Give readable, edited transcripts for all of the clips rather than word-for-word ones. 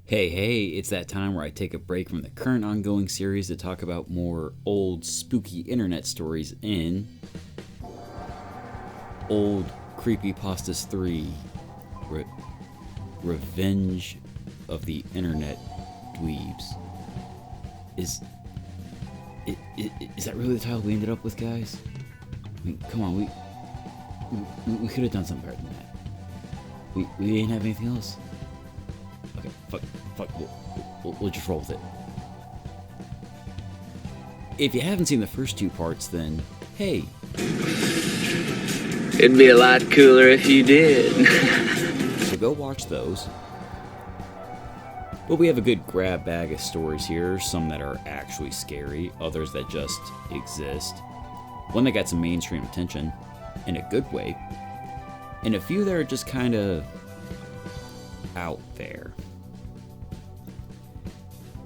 Hey, it's that time where I take a break from the current ongoing series to talk about more old, spooky internet stories in Old Creepypastas 3 Revenge of the Internet Dweebs. Is that really the title we ended up with, guys? I mean, come on, we could have done something better than that. We didn't have anything else. Okay, fuck, we'll just roll with it. If you haven't seen the first two parts, then, hey. It'd be a lot cooler if you did. So go watch those. But we have a good grab bag of stories here, some that are actually scary, others that just exist. One that got some mainstream attention, in a good way, and a few that are just kind of out there.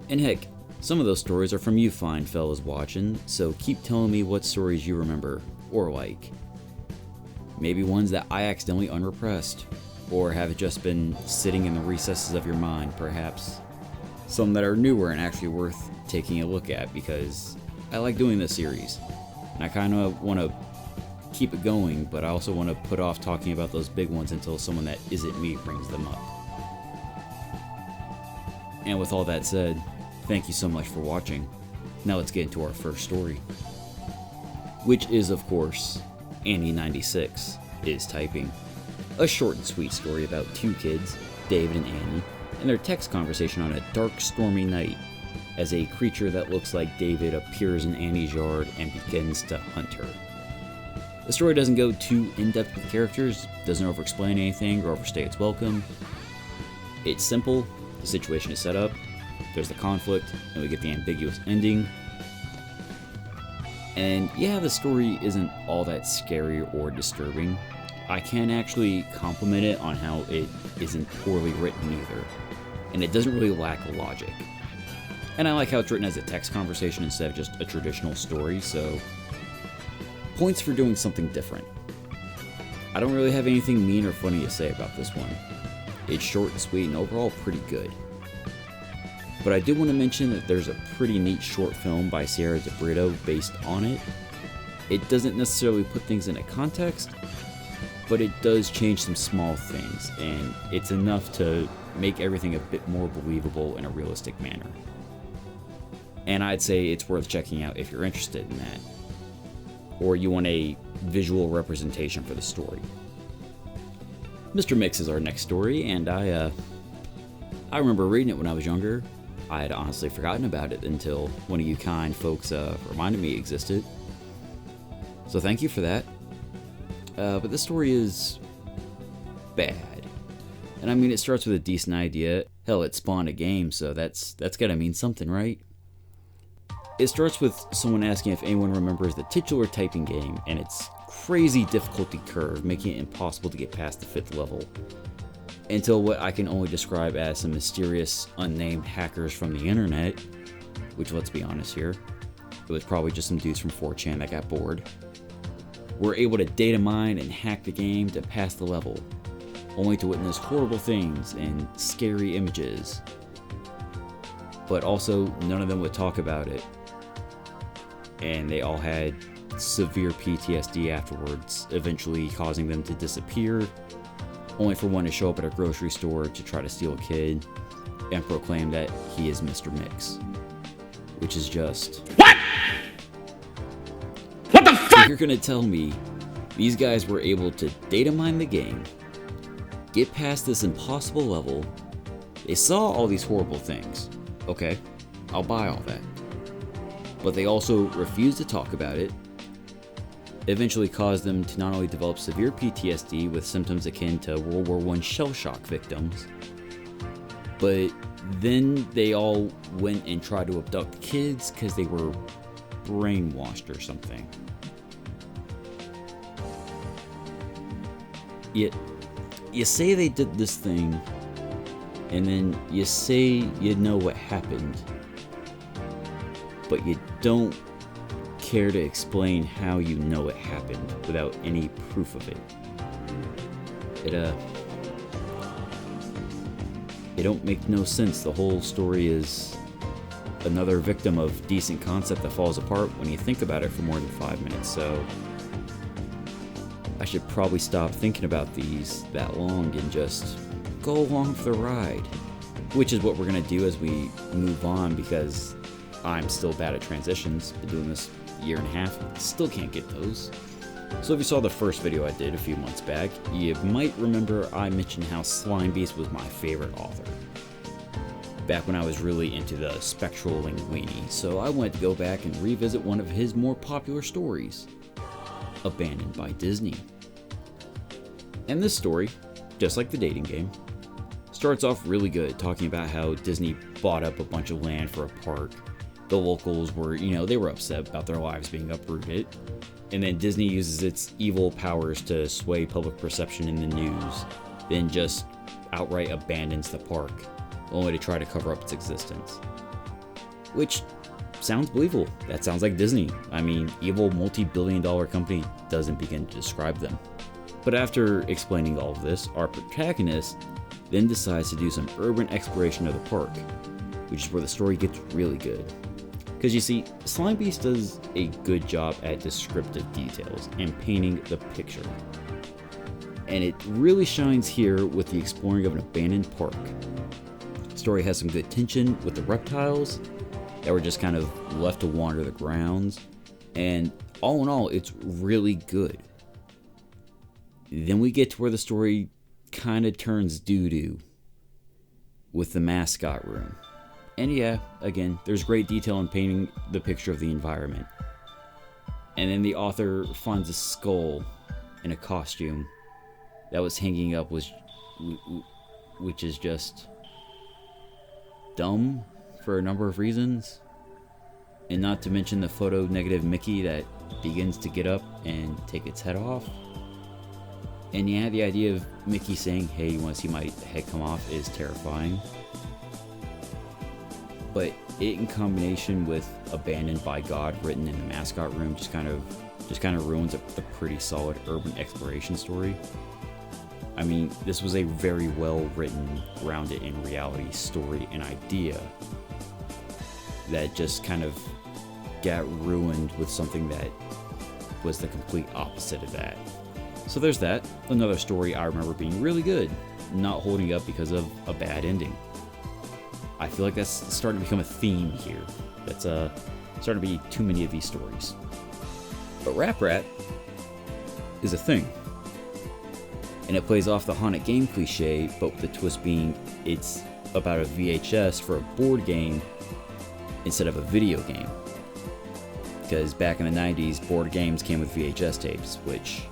And heck, some of those stories are from you fine fellas watching, so keep telling me what stories you remember or like. Maybe ones that I accidentally unrepressed, or have just been sitting in the recesses of your mind, perhaps. Some that are newer and actually worth taking a look at, because I like doing this series. And I kind of want to keep it going, but I also want to put off talking about those big ones until someone that isn't me brings them up. And with all that said, thank you so much for watching. Now let's get into our first story. Which is, of course, Annie96 is Typing. A short and sweet story about two kids, David and Annie, and their text conversation on a dark, stormy night as a creature that looks like David appears in Annie's yard and begins to hunt her. The story doesn't go too in-depth with characters, doesn't over-explain anything or overstay its welcome. It's simple, the situation is set up, there's the conflict, and we get the ambiguous ending. And yeah, the story isn't all that scary or disturbing. I can actually compliment it on how it isn't poorly written either, and it doesn't really lack logic. And I like how it's written as a text conversation instead of just a traditional story, so points for doing something different. I don't really have anything mean or funny to say about this one. It's short and sweet and overall pretty good. But I do want to mention that there's a pretty neat short film by Sierra DeBrito based on it. It doesn't necessarily put things into context, but it does change some small things, and it's enough to make everything a bit more believable in a realistic manner. And I'd say it's worth checking out if you're interested in that, or you want a visual representation for the story. Mr. Mix is our next story, and I remember reading it when I was younger. I had honestly forgotten about it until one of you kind folks reminded me it existed. So thank you for that. But this story is bad. And I mean, it starts with a decent idea. Hell, it spawned a game, so that's gotta mean something, right? It starts with someone asking if anyone remembers the titular typing game and its crazy difficulty curve, making it impossible to get past the 5th level. Until what I can only describe as some mysterious, unnamed hackers from the internet, which, let's be honest here, it was probably just some dudes from 4chan that got bored, were able to data mine and hack the game to pass the level, only to witness horrible things and scary images. But also, none of them would talk about it, and they all had severe PTSD afterwards, eventually causing them to disappear, only for one to show up at a grocery store to try to steal a kid and proclaim that he is Mr. Mix. Which is just... What? What the fuck? You're gonna tell me these guys were able to data mine the game, get past this impossible level, they saw all these horrible things. Okay, I'll buy all that. But they also refused to talk about it, eventually caused them to not only develop severe PTSD with symptoms akin to World War I shell shock victims, but then they all went and tried to abduct kids because they were brainwashed or something. Yet, you say they did this thing, and then you say you know what happened, but you don't care to explain how you know it happened without any proof of it. It don't make no sense. The whole story is another victim of decent concept that falls apart when you think about it for more than 5 minutes, so I should probably stop thinking about these that long and just go along for the ride. Which is what we're gonna do as we move on, because I'm still bad at transitions. Been doing this a year and a half, still can't get those. So if you saw the first video I did a few months back, you might remember I mentioned how Slimebeast was my favorite author. Back when I was really into the spectral linguini, so I went to go back and revisit one of his more popular stories, Abandoned by Disney. And this story, just like the dating game, starts off really good, talking about how Disney bought up a bunch of land for a park. The locals were, they were upset about their lives being uprooted. And then Disney uses its evil powers to sway public perception in the news, then just outright abandons the park, only to try to cover up its existence. Which sounds believable. That sounds like Disney. I mean, evil multi-billion-dollar company doesn't begin to describe them. But after explaining all of this, our protagonist then decides to do some urban exploration of the park, which is where the story gets really good. Because you see, Slimebeast does a good job at descriptive details and painting the picture. And it really shines here with the exploring of an abandoned park. The story has some good tension with the reptiles that were just kind of left to wander the grounds. And all in all, it's really good. Then we get to where the story kind of turns doo-doo with the mascot room. And yeah, again, there's great detail in painting the picture of the environment. And then the author finds a skull in a costume that was hanging up, which is just dumb for a number of reasons. And not to mention the photo negative Mickey that begins to get up and take its head off. And yeah, the idea of Mickey saying, "Hey, you want to see my head come off?" is terrifying. But it, in combination with "Abandoned by God" written in the mascot room, just kind of ruins a pretty solid urban exploration story. I mean, this was a very well written, grounded in reality story and idea that just kind of got ruined with something that was the complete opposite of that. So there's that. Another story I remember being really good, not holding up because of a bad ending. I feel like that's starting to become a theme here. That's starting to be too many of these stories. But Rap Rat is a thing. And it plays off the haunted game cliche, but with the twist being it's about a VHS for a board game instead of a video game. Because back in the 90s, board games came with VHS tapes, which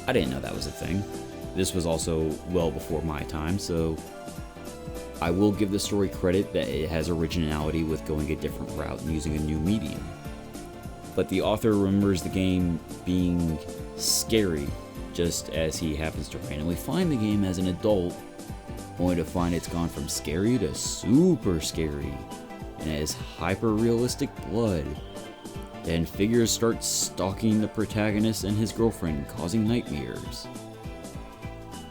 I didn't know that was a thing. This was also well before my time, so I will give the story credit that it has originality with going a different route and using a new medium. But the author remembers the game being scary, just as he happens to randomly find the game as an adult, only to find it's gone from scary to super scary, and it has hyper-realistic blood. Then figures start stalking the protagonist and his girlfriend, causing nightmares.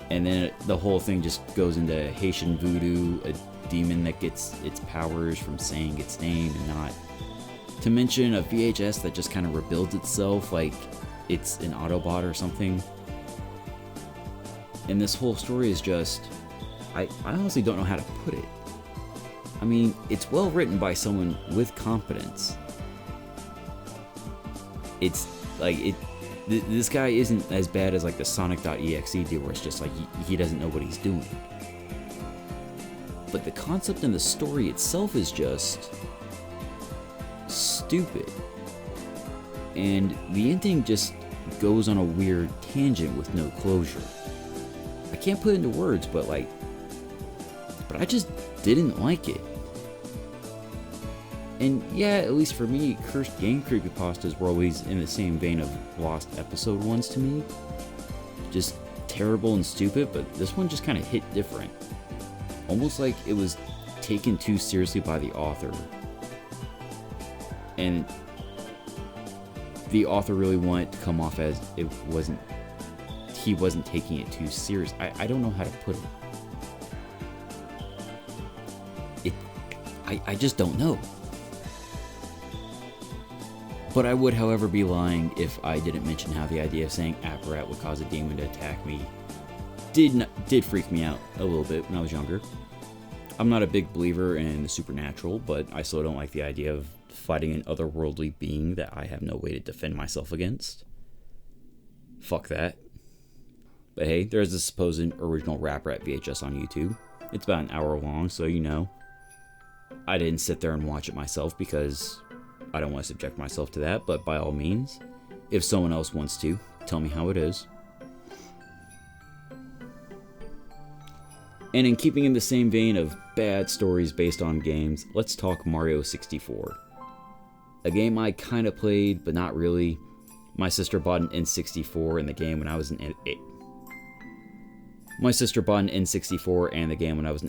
And then the whole thing just goes into Haitian voodoo, a demon that gets its powers from saying its name and not. To mention a VHS that just kind of rebuilds itself like it's an Autobot or something. And this whole story is just, I honestly don't know how to put it. I mean, it's well written by someone with competence. It's like this guy isn't as bad as like the Sonic.exe deal where it's just like he doesn't know what he's doing. But the concept and the story itself is just stupid. And the ending just goes on a weird tangent with no closure. I can't put it into words, but I just didn't like it. And yeah, at least for me, cursed game creepypastas were always in the same vein of lost episode ones to me. Just terrible and stupid, but this one just kind of hit different. Almost like it was taken too seriously by the author. And the author really wanted to come off as he wasn't taking it too serious. I don't know how to put it. I just don't know. But I would, however, be lying if I didn't mention how the idea of saying apparat would cause a demon to attack me did freak me out a little bit when I was younger. I'm not a big believer in the supernatural, but I still don't like the idea of fighting an otherworldly being that I have no way to defend myself against. Fuck that. But hey, there's a supposed original Rap Rat VHS on YouTube. It's about an hour long, so you know. I didn't sit there and watch it myself because I don't want to subject myself to that, but by all means, if someone else wants to, tell me how it is. And in keeping in the same vein of bad stories based on games, let's talk Mario 64. A game I kind of played, but not really. My sister bought an N64 and the game when I was in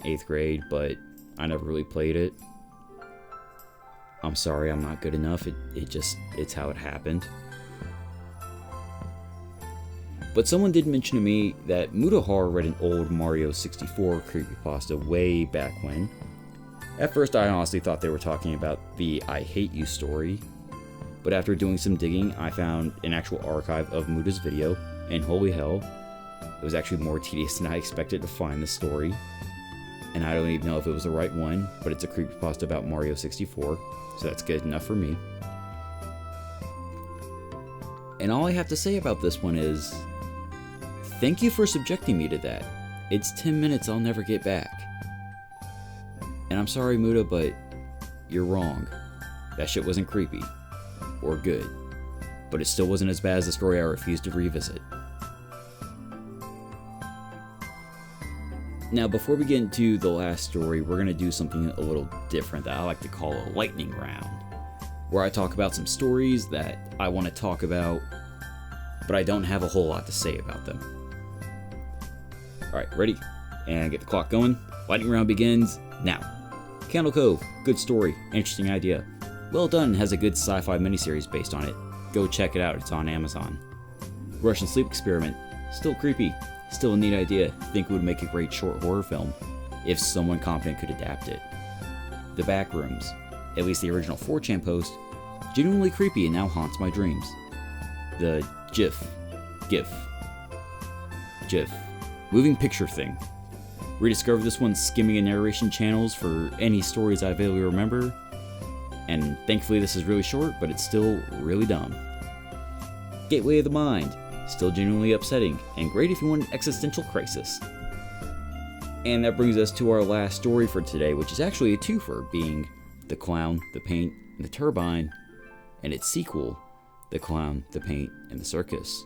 8th grade, but I never really played it. I'm sorry, I'm not good enough. It's how it happened. But someone did mention to me that Mutahar read an old Mario 64 creepypasta way back when. At first, I honestly thought they were talking about the I Hate You story. But after doing some digging, I found an actual archive of Muta's video, and holy hell, it was actually more tedious than I expected to find the story. And I don't even know if it was the right one, but it's a creepypasta about Mario 64, so that's good enough for me. And all I have to say about this one is, thank you for subjecting me to that. It's 10 minutes I'll never get back. And I'm sorry, Muta, but you're wrong. That shit wasn't creepy. Or good. But it still wasn't as bad as the story I refused to revisit. Now, before we get into the last story, we're going to do something a little different that I like to call a lightning round. Where I talk about some stories that I want to talk about, but I don't have a whole lot to say about them. Alright, ready? And get the clock going. Lightning round begins now. Candle Cove, good story, interesting idea. Well done, has a good sci-fi miniseries based on it. Go check it out, it's on Amazon. Russian Sleep Experiment, still creepy, still a neat idea. Think it would make a great short horror film, if someone competent could adapt it. The Backrooms, at least the original 4chan post, genuinely creepy and now haunts my dreams. The GIF, moving picture thing. Rediscovered this one skimming in narration channels for any stories I vaguely remember, and thankfully this is really short, but it's still really dumb. Gateway of the Mind, still genuinely upsetting, and great if you want an existential crisis. And that brings us to our last story for today, which is actually a twofer, being The Clown, the Paint, and the Turbine, and its sequel, The Clown, the Paint, and the Circus.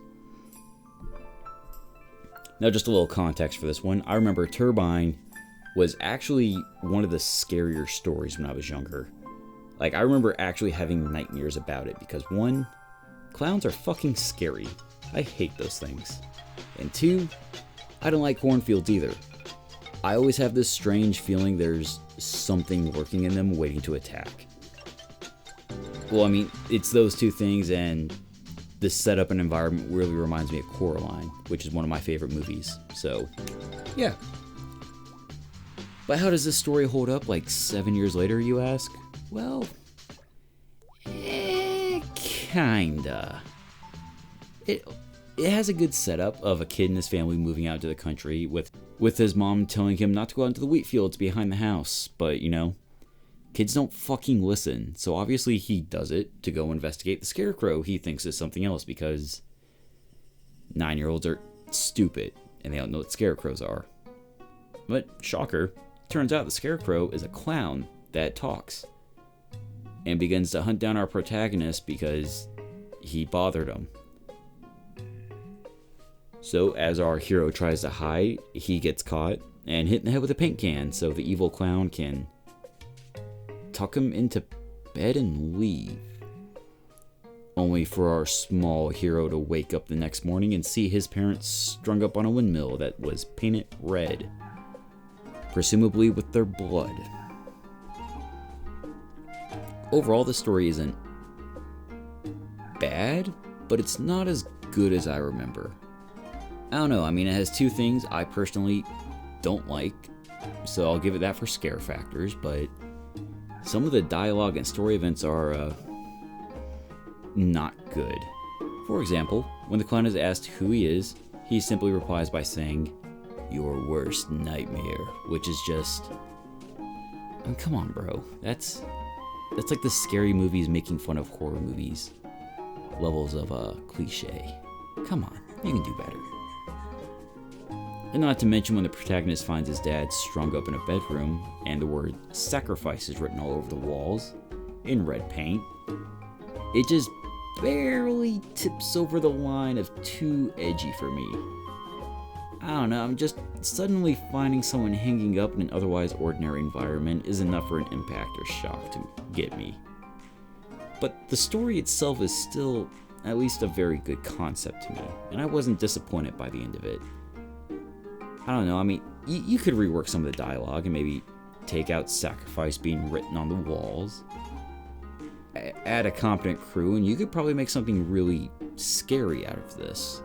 Now, just a little context for this one. I remember Turbine was actually one of the scarier stories when I was younger. Like, I remember actually having nightmares about it because, one, clowns are fucking scary. I hate those things. And two, I don't like cornfields either. I always have this strange feeling there's something lurking in them waiting to attack. Well, I mean, it's those two things, and this setup and environment really reminds me of Coraline, which is one of my favorite movies. So, yeah. But how does this story hold up like 7 years later, you ask? Well, kinda. It has a good setup of a kid and his family moving out to the country with his mom telling him not to go out into the wheat fields behind the house. But, you know, kids don't fucking listen. So obviously he does it to go investigate the scarecrow he thinks is something else because 9-year-olds are stupid and they don't know what scarecrows are. But, shocker, turns out the scarecrow is a clown that talks and begins to hunt down our protagonist because he bothered him. So as our hero tries to hide, he gets caught and hit in the head with a paint can so the evil clown can tuck him into bed and leave. Only for our small hero to wake up the next morning and see his parents strung up on a windmill that was painted red, presumably with their blood. Overall, the story isn't bad, but it's not as good as I remember. I don't know, I mean, it has two things I personally don't like. so I'll give it that for scare factors, but some of the dialogue and story events are not good. For example, when the clown is asked who he is, he simply replies by saying, "Your worst nightmare," which is just... I mean, come on, bro. That's like the scary movies making fun of horror movies. Levels of cliche. Come on, you can do better. And not to mention when the protagonist finds his dad strung up in a bedroom and the word "sacrifice" is written all over the walls in red paint. It just barely tips over the line of too edgy for me. I don't know, I'm just suddenly finding someone hanging up in an otherwise ordinary environment is enough for an impact or shock to get me. But the story itself is still at least a very good concept to me, and I wasn't disappointed by the end of it. I don't know, I mean, you could rework some of the dialogue and maybe take out sacrifice being written on the walls. Add a competent crew, and you could probably make something really scary out of this.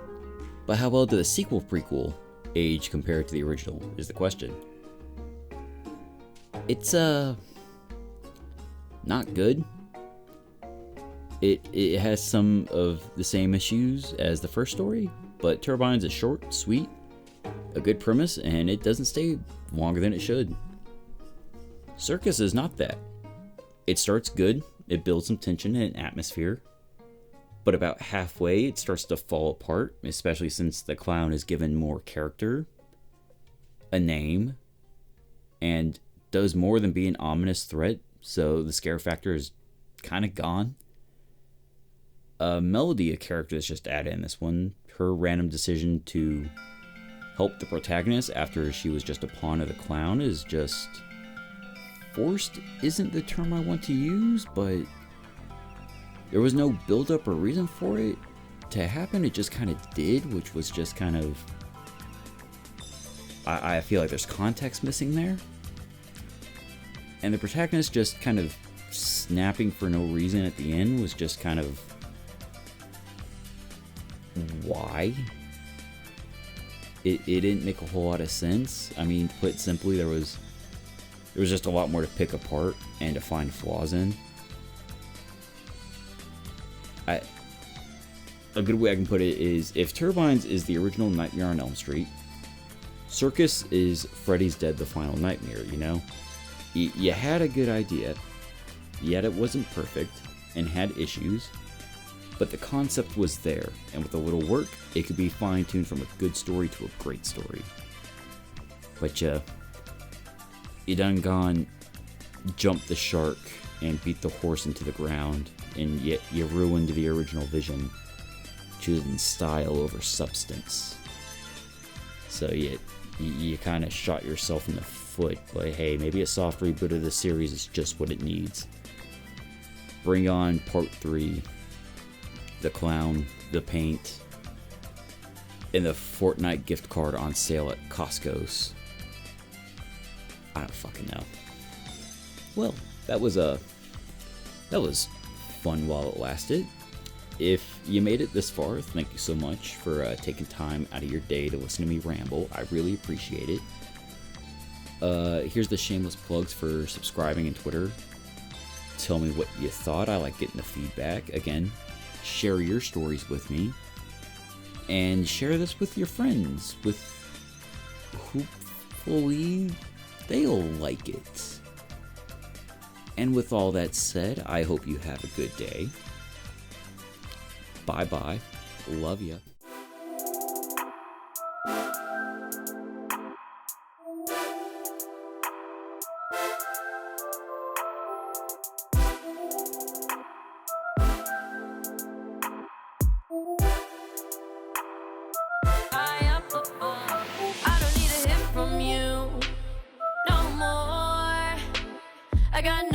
But how well did the sequel prequel age compared to the original, is the question. It's, not good. It has some of the same issues as the first story, but Turbines is short, sweet, a good premise, and it doesn't stay longer than it should. Circus is not that. It starts good, it builds some tension and atmosphere, but about halfway it starts to fall apart, especially since the clown is given more character, a name, and does more than be an ominous threat, so the scare factor is kind of gone. Melody, a character that's just added in this one, her random decision to help the protagonist after she was just a pawn of the clown is just... forced isn't the term I want to use, but there was no build-up or reason for it to happen. It just kind of did, which was just kind of... I feel like there's context missing there. And the protagonist just kind of snapping for no reason at the end was just kind of... why? It didn't make a whole lot of sense. I mean, put simply, there was just a lot more to pick apart and to find flaws in. A good way I can put it is, if Turbines is the original Nightmare on Elm Street, Circus is Freddy's Dead the Final Nightmare, you know? You had a good idea, yet it wasn't perfect, and had issues, but the concept was there, and with a little work, it could be fine-tuned from a good story to a great story. But you done gone, jumped the shark, and beat the horse into the ground, and yet you ruined the original vision, choosing style over substance. So you kind of shot yourself in the foot, but hey, maybe a soft reboot of the series is just what it needs. Bring on part 3, the clown, the paint, and the Fortnite gift card on sale at Costco's. I don't fucking know. Well, that was fun while it lasted. If you made it this far, thank you so much for taking time out of your day to listen to me ramble. I really appreciate it. Here's the shameless plugs for subscribing and Twitter. Tell me what you thought. I like getting the feedback. Again, share your stories with me. And share this with your friends. With hopefully they'll like it. And with all that said, I hope you have a good day. Bye-bye. Love ya. I don't need a hit from you no more. I got